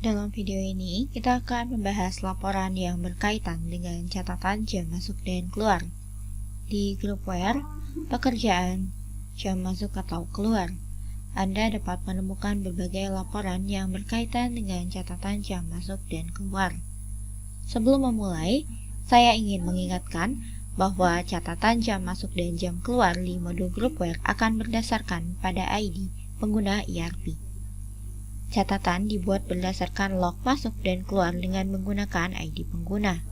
Dalam video ini, kita akan membahas laporan yang berkaitan dengan catatan jam masuk dan keluar. Di grup WR, pekerjaan, jam masuk atau keluar, Anda dapat menemukan berbagai laporan yang berkaitan dengan catatan jam masuk dan keluar. Sebelum memulai, saya ingin mengingatkan bahwa catatan jam masuk dan jam keluar di modul grup WR akan berdasarkan pada ID pengguna ERP. Catatan dibuat berdasarkan log masuk dan keluar dengan menggunakan ID pengguna.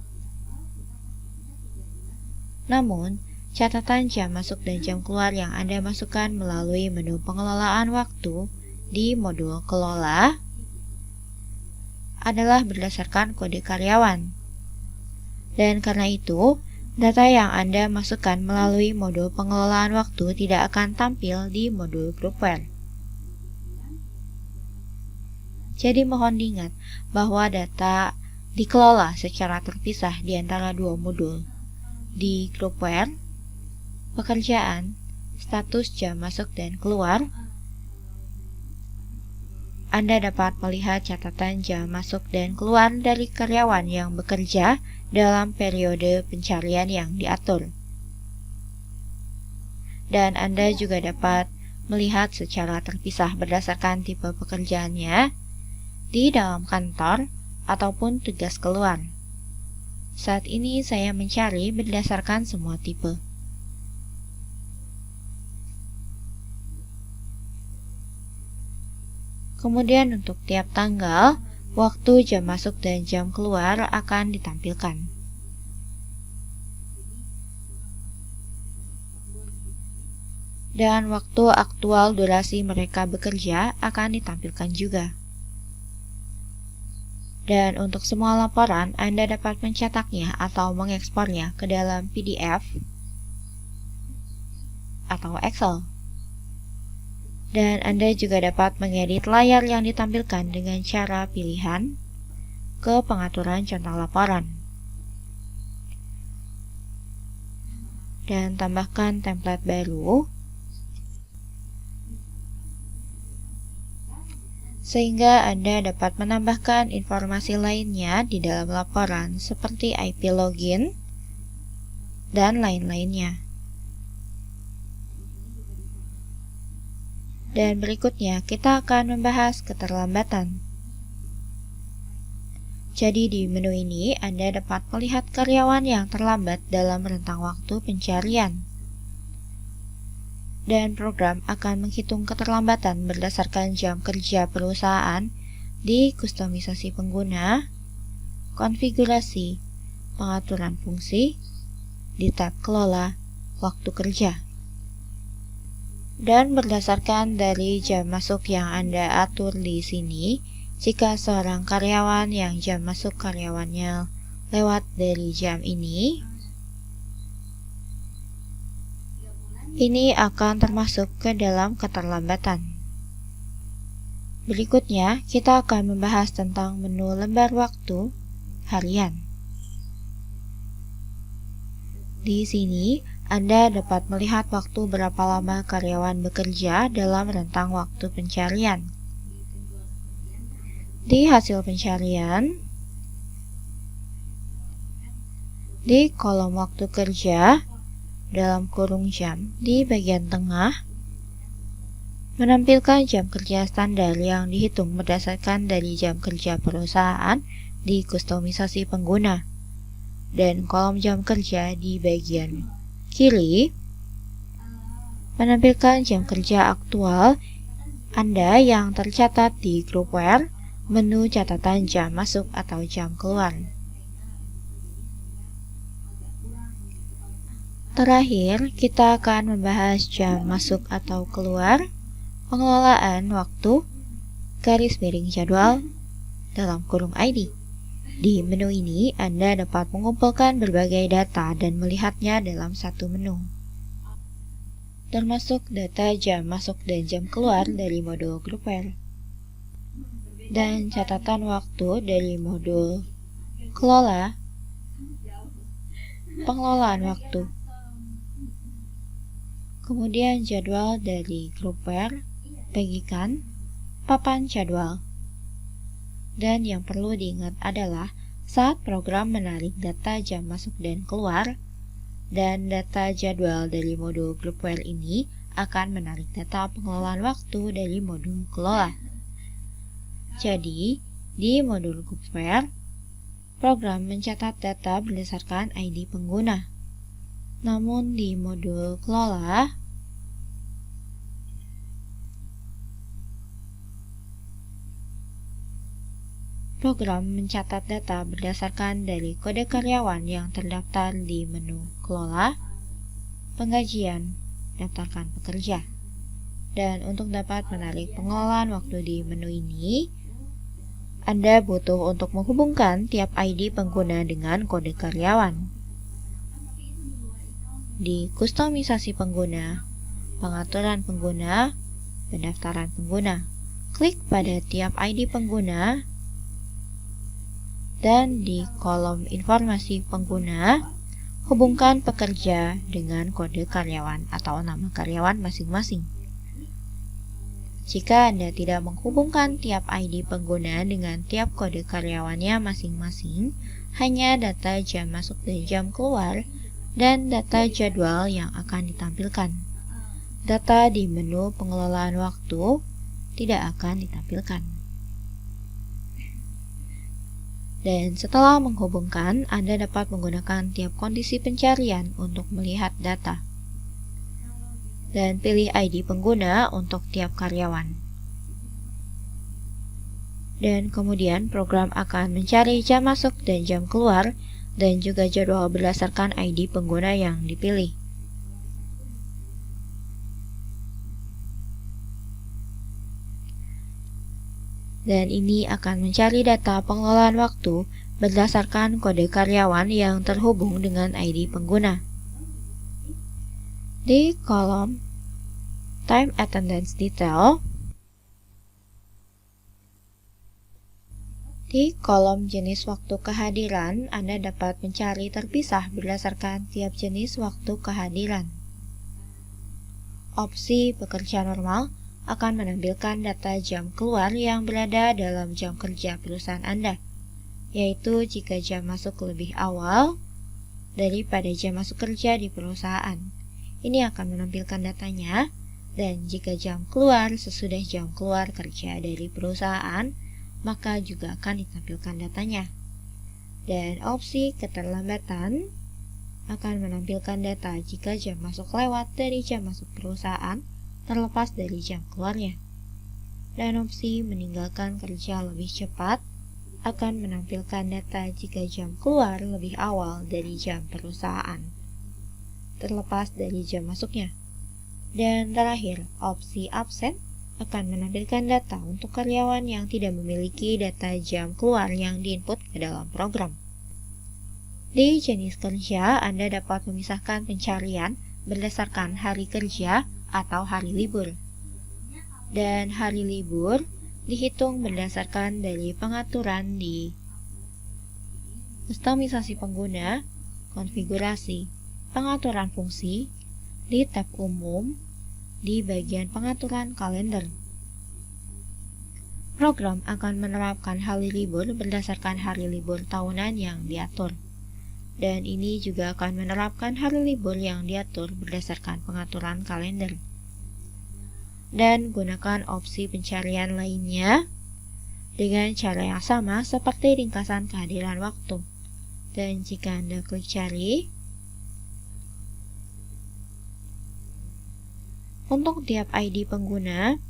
Namun, catatan jam masuk dan jam keluar yang Anda masukkan melalui menu pengelolaan waktu di modul kelola adalah berdasarkan kode karyawan. Dan karena itu, data yang Anda masukkan melalui modul pengelolaan waktu tidak akan tampil di modul grup WR. Jadi mohon diingat bahwa data dikelola secara terpisah di antara dua modul. Di grup WR, pekerjaan, status jam masuk dan keluar, Anda dapat melihat catatan jam masuk dan keluar dari karyawan yang bekerja dalam periode pencarian yang diatur. Dan Anda juga dapat melihat secara terpisah berdasarkan tipe pekerjaannya di dalam kantor ataupun tugas keluar. Saat ini saya mencari berdasarkan semua tipe. Kemudian untuk tiap tanggal, waktu jam masuk dan jam keluar akan ditampilkan. Dan waktu aktual durasi mereka bekerja akan ditampilkan juga. Dan untuk semua laporan, Anda dapat mencetaknya atau mengekspornya ke dalam PDF atau Excel. Dan Anda juga dapat mengedit layar yang ditampilkan dengan cara pilihan ke pengaturan contoh laporan. Dan tambahkan template baru sehingga Anda dapat menambahkan informasi lainnya di dalam laporan seperti IP login dan lain-lainnya. Dan berikutnya kita akan membahas keterlambatan. Jadi di menu ini Anda dapat melihat karyawan yang terlambat dalam rentang waktu pencarian. Dan program akan menghitung keterlambatan berdasarkan jam kerja perusahaan di kustomisasi pengguna, konfigurasi, pengaturan fungsi, di tab kelola, waktu kerja. Dan berdasarkan dari jam masuk yang Anda atur di sini, jika seorang karyawan yang jam masuk karyawannya lewat dari jam ini akan termasuk ke dalam keterlambatan. Berikutnya, kita akan membahas tentang menu lembar waktu harian. Di sini, Anda dapat melihat waktu berapa lama karyawan bekerja dalam rentang waktu pencarian. Di hasil pencarian, di kolom waktu kerja, dalam kurung jam di bagian tengah menampilkan jam kerja standar yang dihitung berdasarkan dari jam kerja perusahaan di kustomisasi pengguna, dan kolom jam kerja di bagian kiri menampilkan jam kerja aktual Anda yang tercatat di grup WR, menu catatan jam masuk atau jam keluar. Terakhir, kita akan membahas jam masuk atau keluar, pengelolaan waktu, garis miring jadwal, dalam kurung ID. Di menu ini, Anda dapat mengumpulkan berbagai data dan melihatnya dalam satu menu, termasuk data jam masuk dan jam keluar dari modul grup WR, dan catatan waktu dari modul kelola, pengelolaan waktu. Kemudian jadwal dari grup WR, bagikan, papan jadwal. Dan yang perlu diingat adalah saat program menarik data jam masuk dan keluar, dan data jadwal dari modul groupware ini akan menarik data pengelolaan waktu dari modul kelola. Jadi, di modul groupware, program mencatat data berdasarkan ID pengguna. Namun di modul kelola, program mencatat data berdasarkan dari kode karyawan yang terdaftar di menu kelola, penggajian, daftarkan pekerja. Dan untuk dapat menarik pengelolaan waktu di menu ini, Anda butuh untuk menghubungkan tiap ID pengguna dengan kode karyawan. Di kustomisasi pengguna, pengaturan pengguna, pendaftaran pengguna, klik pada tiap ID pengguna, dan di kolom informasi pengguna, hubungkan pekerja dengan kode karyawan atau nama karyawan masing-masing. Jika Anda tidak menghubungkan tiap ID pengguna dengan tiap kode karyawannya masing-masing, hanya data jam masuk dan jam keluar, dan data jadwal yang akan ditampilkan. Data di menu pengelolaan waktu tidak akan ditampilkan. Dan setelah menghubungkan, Anda dapat menggunakan tiap kondisi pencarian untuk melihat data. Dan pilih ID pengguna untuk tiap karyawan. Dan kemudian program akan mencari jam masuk dan jam keluar, dan juga jadwal berdasarkan ID pengguna yang dipilih. Dan ini akan mencari data pengelolaan waktu berdasarkan kode karyawan yang terhubung dengan ID pengguna. Di kolom Time Attendance Detail, di kolom jenis waktu kehadiran, Anda dapat mencari terpisah berdasarkan tiap jenis waktu kehadiran. Opsi bekerja normal akan menampilkan data jam keluar yang berada dalam jam kerja perusahaan Anda, yaitu jika jam masuk lebih awal daripada jam masuk kerja di perusahaan. Ini akan menampilkan datanya, dan jika jam keluar sesudah jam keluar kerja dari perusahaan, maka juga akan ditampilkan datanya. Dan opsi keterlambatan akan menampilkan data jika jam masuk lewat dari jam masuk perusahaan terlepas dari jam keluarnya. Dan opsi meninggalkan kerja lebih cepat akan menampilkan data jika jam keluar lebih awal dari jam perusahaan terlepas dari jam masuknya. Dan terakhir, opsi absen akan menampilkan data untuk karyawan yang tidak memiliki data jam keluar yang diinput ke dalam program. Di jenis kerja, Anda dapat memisahkan pencarian berdasarkan hari kerja atau hari libur. Dan hari libur dihitung berdasarkan dari pengaturan di kustomisasi pengguna, konfigurasi, pengaturan fungsi, di tab umum, di bagian pengaturan kalender. Program akan menerapkan hari libur berdasarkan hari libur tahunan yang diatur. Dan ini juga akan menerapkan hari libur yang diatur berdasarkan pengaturan kalender. Dan gunakan opsi pencarian lainnya dengan cara yang sama seperti ringkasan kehadiran waktu. Dan jika Anda klik cari, untuk tiap ID pengguna,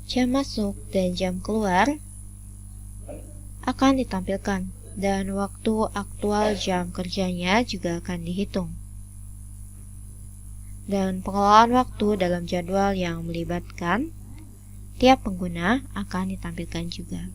jam masuk dan jam keluar akan ditampilkan, dan waktu aktual jam kerjanya juga akan dihitung. Dan pengelolaan waktu dalam jadwal yang melibatkan tiap pengguna akan ditampilkan juga.